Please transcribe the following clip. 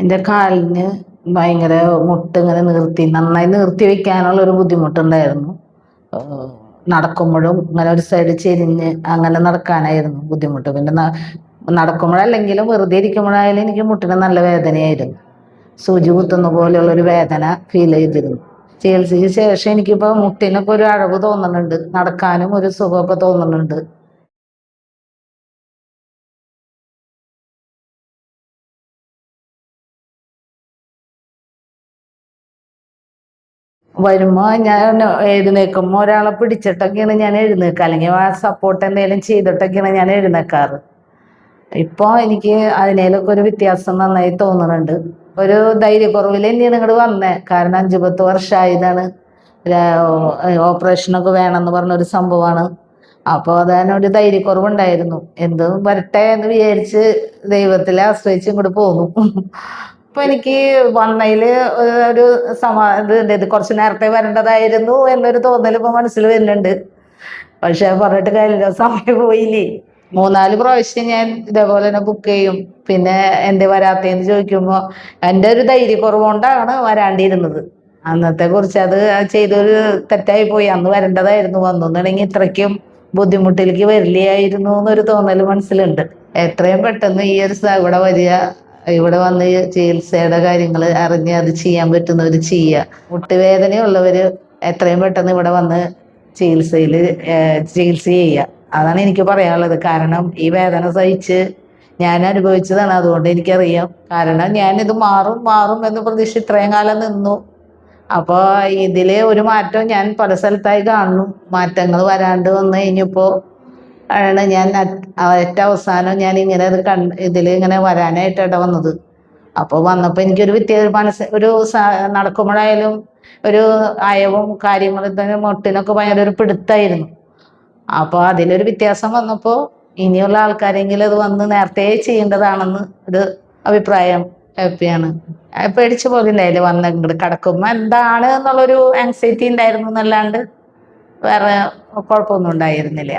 എൻ്റെ കാലിന് ഭയങ്കര മുട്ട് ഇങ്ങനെ നന്നായി നിർത്തി വെക്കാനുള്ള ഒരു ബുദ്ധിമുട്ടുണ്ടായിരുന്നു. നടക്കുമ്പോഴും ഇങ്ങനെ ഒരു സൈഡ് ചെരിഞ്ഞ് അങ്ങനെ നടക്കാനായിരുന്നു ബുദ്ധിമുട്ട്. പിന്നെ നടക്കുമ്പോഴല്ലെങ്കിലും വെറുതെ ഇരിക്കുമ്പോഴായാലും എനിക്ക് മുട്ടിന് നല്ല വേദനയായിരുന്നു. സൂചി കുത്തുന്ന പോലെയുള്ളൊരു വേദന ഫീൽ ചെയ്തിരുന്നു. ചികിത്സയ്ക്ക് ശേഷം എനിക്കിപ്പോൾ മുട്ടിനൊക്കെ ഒരു അഴവ് തോന്നുന്നുണ്ട്, നടക്കാനും ഒരു സുഖമൊക്കെ തോന്നുന്നുണ്ട്. വരുമ്പോ ഞാൻ എഴുന്നേൽക്കുമ്പോൾ ഒരാളെ പിടിച്ചിട്ടൊക്കെയാണ് ഞാൻ എഴുന്നേൽക്കുക, അല്ലെങ്കിൽ ആ സപ്പോർട്ട് എന്തെങ്കിലും ചെയ്തിട്ടൊക്കെയാണ് ഞാൻ എഴുന്നേൽക്കാറ്. ഇപ്പോൾ എനിക്ക് അതിനേലൊക്കെ ഒരു വ്യത്യാസം നന്നായി തോന്നുന്നുണ്ട്. ഒരു ധൈര്യക്കുറവിൽ തന്നെയാണ് ഇങ്ങോട്ട് വന്നത്. കാരണം 5-10 വർഷമായതാണ്. ഓപ്പറേഷനൊക്കെ വേണമെന്ന് പറഞ്ഞൊരു സംഭവമാണ്. അപ്പോൾ അതിനൊരു ധൈര്യക്കുറവുണ്ടായിരുന്നു. എന്തും വരട്ടെ എന്ന് വിചാരിച്ച് ദൈവത്തിലെ ആശ്രയിച്ച് ഇങ്ങോട്ട് പോന്നു. ഇപ്പൊ എനിക്ക് വന്നതിൽ ഒരു ഇത് കുറച്ച് നേരത്തെ വരേണ്ടതായിരുന്നു എന്നൊരു തോന്നൽ ഇപ്പൊ മനസ്സിൽ വരുന്നുണ്ട്. പക്ഷെ പറഞ്ഞിട്ട് കാര്യമില്ല, സമയം പോയില്ലേ. 3-4 പ്രാവശ്യം ഞാൻ ഇതേപോലെ തന്നെ ബുക്ക് ചെയ്യും. പിന്നെ എൻ്റെ വരാത്തേന്ന് ചോദിക്കുമ്പോൾ എൻ്റെ ഒരു ധൈര്യക്കുറവ് കൊണ്ടാണ് വരാണ്ടിരുന്നത്. അന്നത്തെ കുറിച്ച് അത് ചെയ്തൊരു തെറ്റായി പോയി. അന്ന് വരേണ്ടതായിരുന്നു. വന്നുണ്ടെങ്കിൽ ഇത്രയ്ക്കും ബുദ്ധിമുട്ടിലേക്ക് വരില്ലായിരുന്നു എന്നൊരു തോന്നൽ മനസ്സിലുണ്ട്. എത്രയും പെട്ടെന്ന് ഈ ഒരു ഇവിടെ വരിക, ഇവിടെ വന്ന് ചികിത്സയുടെ കാര്യങ്ങൾ അറിഞ്ഞ് അത് ചെയ്യാൻ പറ്റുന്നവർ ചെയ്യുക. മുട്ടുവേദനയുള്ളവർ എത്രയും പെട്ടെന്ന് ഇവിടെ വന്ന് ചികിത്സ ചെയ്യുക. അതാണ് എനിക്ക് പറയാനുള്ളത്. കാരണം ഈ വേദന സഹിച്ച് ഞാൻ അനുഭവിച്ചതാണ്, അതുകൊണ്ട് എനിക്കറിയാം. കാരണം ഞാനിത് മാറും മാറും എന്ന് പ്രതീക്ഷ ഇത്രയും കാലം നിന്നു. അപ്പോൾ ഇതിൽ ഒരു മാറ്റം ഞാൻ പല സ്ഥലത്തായി കാണുന്നു. മാറ്റങ്ങൾ വരാണ്ട് വന്നു കഴിഞ്ഞപ്പോൾ ആണ് ഞാൻ ഏറ്റവും അവസാനം ഞാൻ ഇങ്ങനെ ഇതിൽ ഇങ്ങനെ വരാനായിട്ടാണ് വന്നത്. അപ്പോൾ വന്നപ്പോൾ എനിക്കൊരു നടക്കുമ്പോഴായാലും ഒരു അയവും കാര്യങ്ങളും തന്നെ മുട്ടിനൊക്കെ ഭയങ്കര ഒരു പിടുത്തായിരുന്നു. അപ്പോൾ അതിലൊരു വ്യത്യാസം വന്നപ്പോൾ ഇനിയുള്ള ആൾക്കാരെങ്കിലും അത് വന്ന് നേരത്തെ ചെയ്യേണ്ടതാണെന്ന് ഒരു അഭിപ്രായം. ഹാപ്പിയാണ്. പേടിച്ച പോലെ ഉണ്ടായില്ല. വന്ന് ഇങ്ങോട്ട് കിടക്കുമ്പോൾ എന്താണ് എന്നുള്ളൊരു ആങ്സൈറ്റി ഉണ്ടായിരുന്നു എന്നല്ലാണ്ട് വേറെ കുഴപ്പമൊന്നും ഉണ്ടായിരുന്നില്ല.